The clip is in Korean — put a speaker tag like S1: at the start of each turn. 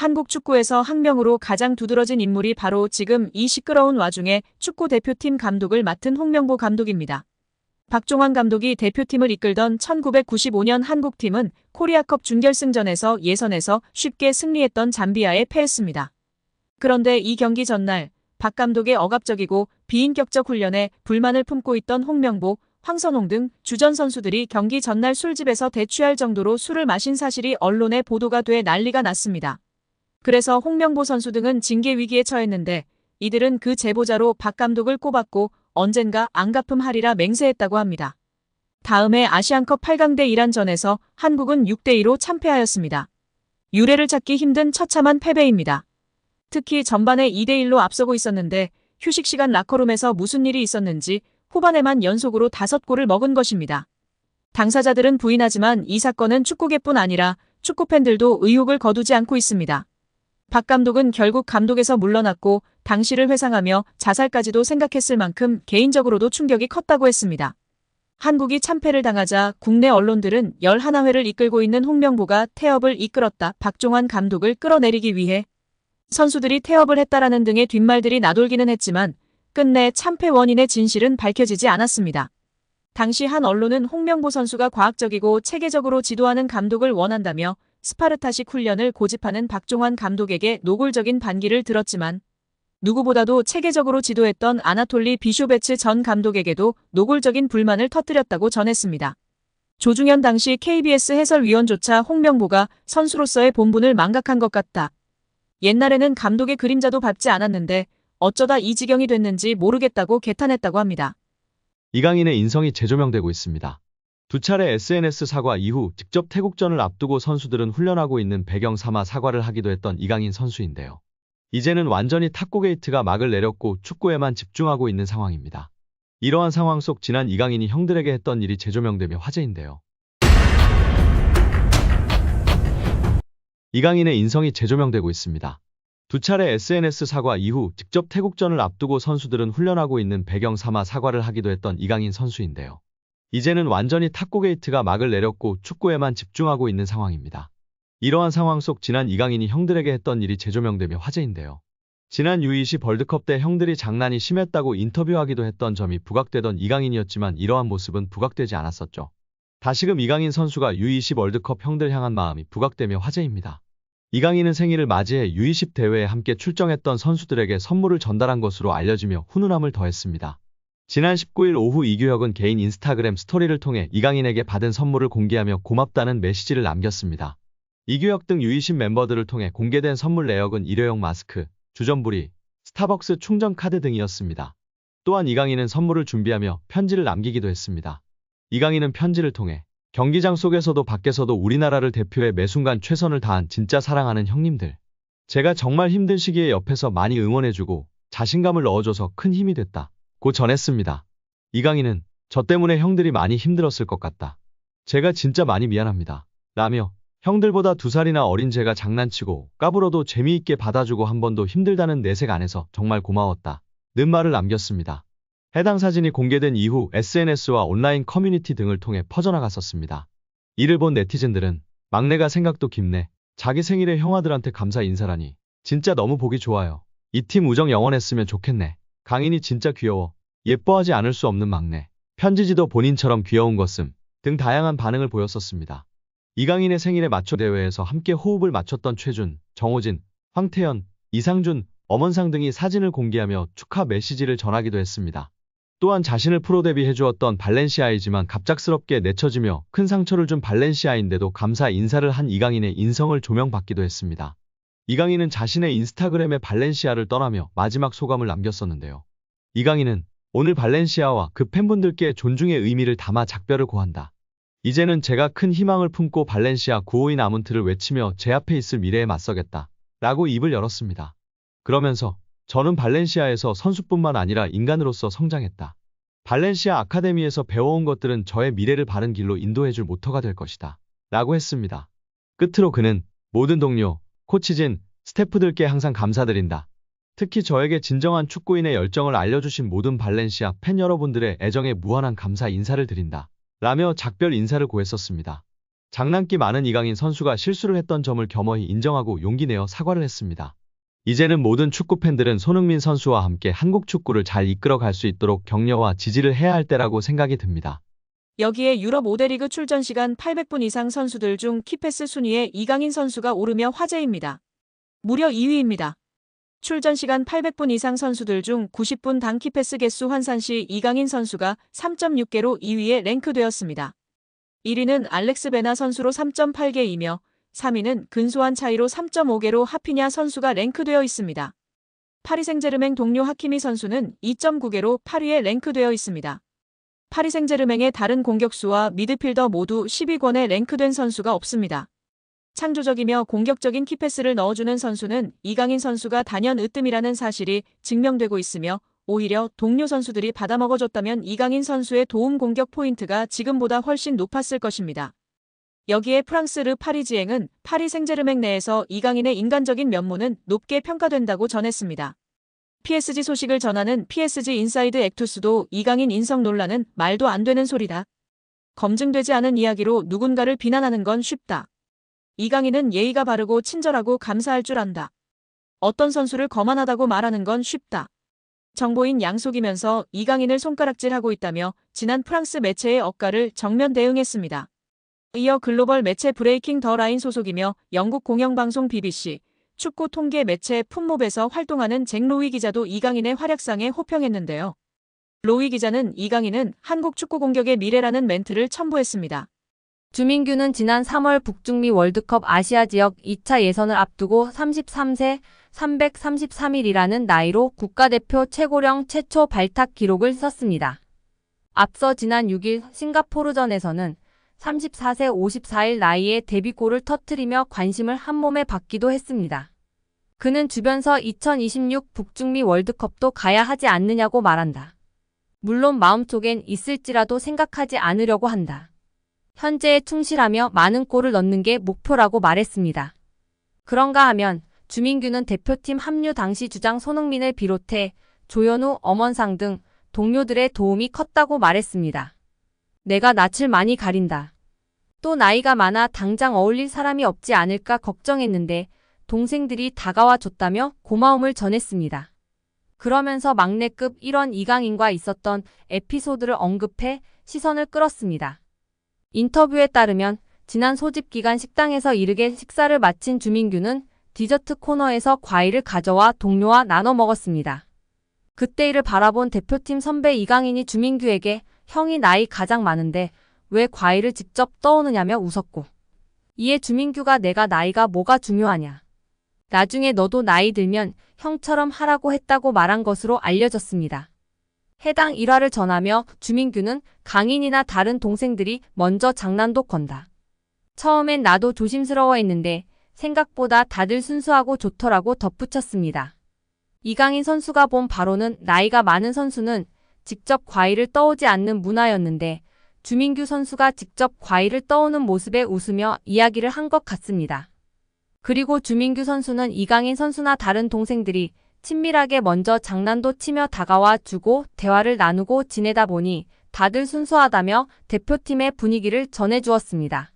S1: 한국 축구에서 학명으로 가장 두드러진 인물이 바로 지금 이 시끄러운 와중에 축구 대표팀 감독을 맡은 홍명보 감독입니다. 박종환 감독이 대표팀을 이끌던 1995년 한국팀은 코리아컵 준결승전에서 예선에서 쉽게 승리했던 잠비아에 패했습니다. 그런데 이 경기 전날 박 감독의 억압적이고 비인격적 훈련에 불만을 품고 있던 홍명보, 황선홍 등 주전 선수들이 경기 전날 술집에서 대취할 정도로 술을 마신 사실이 언론에 보도가 돼 난리가 났습니다. 그래서 홍명보 선수 등은 징계 위기에 처했는데 이들은 그 제보자로 박 감독을 꼽았고 언젠가 안갚음하리라 맹세했다고 합니다. 다음해 아시안컵 8강 대 이란전에서 한국은 6대2로 참패하였습니다. 유례를 찾기 힘든 처참한 패배입니다. 특히 전반에 2대1로 앞서고 있었는데 휴식 시간 라커룸에서 무슨 일이 있었는지 후반에만 연속으로 5골을 먹은 것입니다. 당사자들은 부인하지만 이 사건은 축구계뿐 아니라 축구팬들도 의혹을 거두지 않고 있습니다. 박 감독은 결국 감독에서 물러났고 당시를 회상하며 자살까지도 생각했을 만큼 개인적으로도 충격이 컸다고 했습니다. 한국이 참패를 당하자 국내 언론들은 11회를 이끌고 있는 홍명보가 태업을 이끌었다. 박종환 감독을 끌어내리기 위해 선수들이 태업을 했다라는 등의 뒷말들이 나돌기는 했지만 끝내 참패 원인의 진실은 밝혀지지 않았습니다. 당시 한 언론은 홍명보 선수가 과학적이고 체계적으로 지도하는 감독을 원한다며 스파르타식 훈련을 고집하는 박종환 감독에게 노골적인 반기를 들었지만 누구보다도 체계적으로 지도했던 아나톨리 비쇼베츠 전 감독에게도 노골적인 불만을 터뜨렸다고 전했습니다. 조중현 당시 KBS 해설위원조차 홍명보가 선수로서의 본분을 망각한 것 같다. 옛날에는 감독의 그림자도 밟지 않았는데 어쩌다 이 지경이 됐는지 모르겠다고 개탄했다고 합니다.
S2: 이강인의 인성이 재조명되고 있습니다. 두 차례 SNS 사과 이후 직접 태국전을 앞두고 선수들은 훈련하고 있는 배경 삼아 사과를 하기도 했던 이강인 선수인데요. 이제는 완전히 탁구 게이트가 막을 내렸고 축구에만 집중하고 있는 상황입니다. 이러한 상황 속 지난 이강인이 형들에게 했던 일이 재조명되며 화제인데요. 이강인의 인성이 재조명되고 있습니다. 두 차례 SNS 사과 이후 직접 태국전을 앞두고 선수들은 훈련하고 있는 배경 삼아 사과를 하기도 했던 이강인 선수인데요. 이제는 완전히 탁구 게이트가 막을 내렸고 축구에만 집중하고 있는 상황입니다. 이러한 상황 속 지난 이강인이 형들에게 했던 일이 재조명되며 화제인데요. 지난 U20 월드컵 때 형들이 장난이 심했다고 인터뷰하기도 했던 점이 부각되던 이강인이었지만 이러한 모습은 부각되지 않았었죠. 다시금 이강인 선수가 U20 월드컵 형들 향한 마음이 부각되며 화제입니다. 이강인은 생일을 맞이해 U20 대회에 함께 출정했던 선수들에게 선물을 전달한 것으로 알려지며 훈훈함을 더했습니다. 지난 19일 오후 이규혁은 개인 인스타그램 스토리를 통해 이강인에게 받은 선물을 공개하며 고맙다는 메시지를 남겼습니다. 이규혁 등 U20 멤버들을 통해 공개된 선물 내역은 일회용 마스크, 주전부리, 스타벅스 충전 카드 등이었습니다. 또한 이강인은 선물을 준비하며 편지를 남기기도 했습니다. 이강인은 편지를 통해 경기장 속에서도 밖에서도 우리나라를 대표해 매순간 최선을 다한 진짜 사랑하는 형님들. 제가 정말 힘든 시기에 옆에서 많이 응원해주고 자신감을 넣어줘서 큰 힘이 됐다. 고 전했습니다. 이강인은 저 때문에 형들이 많이 힘들었을 것 같다. 제가 진짜 많이 미안합니다. 라며 형들보다 2살이나 어린 제가 장난치고 까불어도 재미있게 받아주고 한 번도 힘들다는 내색 안 해서 정말 고마웠다. 는 말을 남겼습니다. 해당 사진이 공개된 이후 SNS와 온라인 커뮤니티 등을 통해 퍼져나갔었습니다. 이를 본 네티즌들은 막내가 생각도 깊네. 자기 생일에 형아들한테 감사 인사라니. 진짜 너무 보기 좋아요. 이 팀 우정 영원했으면 좋겠네. 강인이 진짜 귀여워. 예뻐하지 않을 수 없는 막내. 편지지도 본인처럼 귀여운 것음 등 다양한 반응을 보였었습니다. 이강인의 생일에 맞춰 대회에서 함께 호흡을 맞췄던 최준, 정호진, 황태현, 이상준, 엄원상 등이 사진을 공개하며 축하 메시지를 전하기도 했습니다. 또한 자신을 프로 데뷔해주었던 발렌시아이지만 갑작스럽게 내쳐지며 큰 상처를 준 발렌시아인데도 감사 인사를 한 이강인의 인성을 조명받기도 했습니다. 이강인은 자신의 인스타그램에 발렌시아를 떠나며 마지막 소감을 남겼었는데요. 이강인은 오늘 발렌시아와 그 팬분들께 존중의 의미를 담아 작별을 고한다. 이제는 제가 큰 희망을 품고 발렌시아 9호인 아문트를 외치며 제 앞에 있을 미래에 맞서겠다. 라고 입을 열었습니다. 그러면서 저는 발렌시아에서 선수뿐만 아니라 인간으로서 성장했다. 발렌시아 아카데미에서 배워온 것들은 저의 미래를 바른 길로 인도해줄 모터가 될 것이다. 라고 했습니다. 끝으로 그는 모든 동료, 코치진, 스태프들께 항상 감사드린다. 특히 저에게 진정한 축구인의 열정을 알려주신 모든 발렌시아 팬 여러분들의 애정에 무한한 감사 인사를 드린다. 라며 작별 인사를 고했었습니다. 장난기 많은 이강인 선수가 실수를 했던 점을 겸허히 인정하고 용기 내어 사과를 했습니다. 이제는 모든 축구 팬들은 손흥민 선수와 함께 한국 축구를 잘 이끌어 갈 수 있도록 격려와 지지를 해야 할 때라고 생각이 듭니다.
S1: 여기에 유럽 5대 리그 출전 시간 800분 이상 선수들 중 키패스 순위에 이강인 선수가 오르며 화제입니다. 무려 2위입니다. 출전 시간 800분 이상 선수들 중 90분 당 키패스 개수 환산 시 이강인 선수가 3.6개로 2위에 랭크되었습니다. 1위는 알렉스 베나 선수로 3.8개이며 3위는 근소한 차이로 3.5개로 하피냐 선수가 랭크되어 있습니다. 파리 생제르맹 동료 하키미 선수는 2.9개로 8위에 랭크되어 있습니다. 파리 생제르맹의 다른 공격수와 미드필더 모두 10위권에 랭크된 선수가 없습니다. 창조적이며 공격적인 키패스를 넣어주는 선수는 이강인 선수가 단연 으뜸이라는 사실이 증명되고 있으며 오히려 동료 선수들이 받아먹어줬다면 이강인 선수의 도움 공격 포인트가 지금보다 훨씬 높았을 것입니다. 여기에 프랑스 르 파리지앵은 파리 생제르맹 내에서 이강인의 인간적인 면모는 높게 평가된다고 전했습니다. PSG 소식을 전하는 PSG 인사이드 액투스도 이강인 인성 논란은 말도 안 되는 소리다. 검증되지 않은 이야기로 누군가를 비난하는 건 쉽다. 이강인은 예의가 바르고 친절하고 감사할 줄 안다. 어떤 선수를 거만하다고 말하는 건 쉽다. 정보인 양속이면서 이강인을 손가락질하고 있다며 지난 프랑스 매체의 억가를 정면 대응했습니다. 이어 글로벌 매체 브레이킹 더 라인 소속이며 영국 공영방송 BBC, 축구 통계 매체 풋몹에서 활동하는 잭 로위 기자도 이강인의 활약상에 호평했는데요. 로위 기자는 이강인은 한국 축구 공격의 미래라는 멘트를 첨부했습니다.
S3: 주민규는 지난 3월 북중미 월드컵 아시아 지역 2차 예선을 앞두고 33세 333일이라는 나이로 국가대표 최고령 최초 발탁 기록을 썼습니다. 앞서 지난 6일 싱가포르전에서는 34세 54일 나이에 데뷔골을 터뜨리며 관심을 한몸에 받기도 했습니다. 그는 주변서 2026 북중미 월드컵도 가야 하지 않느냐고 말한다. 물론 마음속엔 있을지라도 생각하지 않으려고 한다. 현재에 충실하며 많은 골을 넣는 게 목표라고 말했습니다. 그런가 하면 주민규는 대표팀 합류 당시 주장 손흥민을 비롯해 조현우, 엄원상 등 동료들의 도움이 컸다고 말했습니다. 내가 낯을 많이 가린다. 또 나이가 많아 당장 어울릴 사람이 없지 않을까 걱정했는데 동생들이 다가와 줬다며 고마움을 전했습니다. 그러면서 막내급 1원 이강인과 있었던 에피소드를 언급해 시선을 끌었습니다. 인터뷰에 따르면 지난 소집 기간 식당에서 이르게 식사를 마친 주민규는 디저트 코너에서 과일을 가져와 동료와 나눠 먹었습니다. 그때 이를 바라본 대표팀 선배 이강인이 주민규에게 형이 나이 가장 많은데 왜 과일을 직접 떠오느냐며 웃었고, 이에 주민규가 내가 나이가 뭐가 중요하냐. 나중에 너도 나이 들면 형처럼 하라고 했다고 말한 것으로 알려졌습니다. 해당 일화를 전하며 주민규는 강인이나 다른 동생들이 먼저 장난도 건다. 처음엔 나도 조심스러워했는데 생각보다 다들 순수하고 좋더라고 덧붙였습니다. 이강인 선수가 본 바로는 나이가 많은 선수는 직접 과일을 떠오지 않는 문화였는데 주민규 선수가 직접 과일을 떠오는 모습에 웃으며 이야기를 한 것 같습니다. 그리고 주민규 선수는 이강인 선수나 다른 동생들이 친밀하게 먼저 장난도 치며 다가와 주고 대화를 나누고 지내다 보니 다들 순수하다며 대표팀의 분위기를 전해주었습니다.